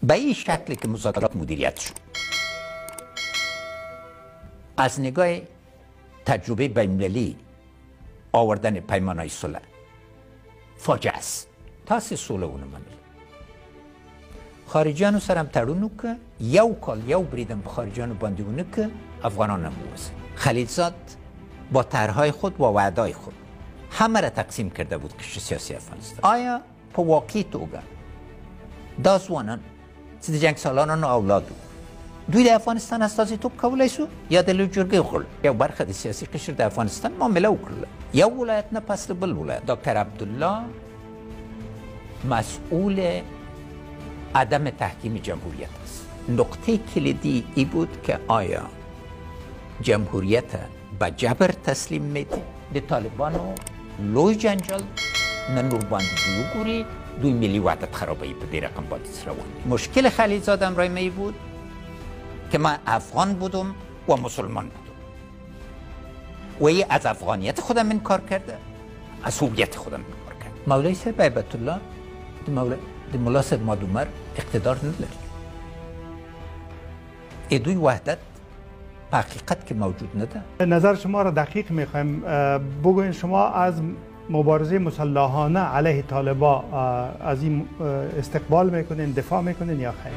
به این شکلی که مذاکرات مدیریت شد از نگاه تجربه بین‌المللی آوردن پیمان‌های صلح فاجعه است. تاسې سوله ونه منله. خارجیانو سره هم تړون وکړه، یو کال یو بریدم په خارجیانو باندې ونه کړه، افغانان هم ووځه. خلیلزاد با طرحهای خود و وعده‌های خود همه را تقسیم کرده بود قشر سیاسی افغانستان. آیا په واقعي توګه دا ځوانان چې د جنګ سالارانو اولاد وو دوی د افغانستان استازیتوب کولی شو یا د لویې جرګې وخوړل؟ یو برخه د سیاسي قشر د افغانستان معامله وکړله، یو ولایت نه پس بل ولایت. دکتر عبدالله مسئول عدم تحکیم جمهوریت است. نقطه کلیدی ای بود که آیا جمهوریت به جبر تسلیم میدی؟ د طالبانو لوی جنجال نن ورباندې وګوري، دوی ملی وحدت خرابوي په دې رقم باندې روان دي. مشکل خلیلزاد امرای می بود که من افغان بودم و مسلمان بودم و ای از افغانیت خودم انکار کرده، از هویت خودم انکار کرده. مولوی صاحب هیبت الله د ملا صاحب مادومر اقتدار نداره. دوی وحدت په حقیقت که موجود نده. نظر شما را دقیق میخوایم بگوین، شما از مبارزه مسلحانه علیه طالبا از این استقبال میکنین، دفاع میکنین یا خیر؟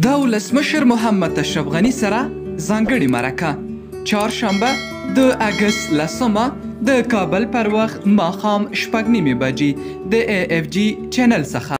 د ولسمشر محمد اشرف غني سره ځانګړې مرکه چهارشنبه د اګست لسمه د کابل پر وخت ماښام 6:30 بجې د AFG چینل څخه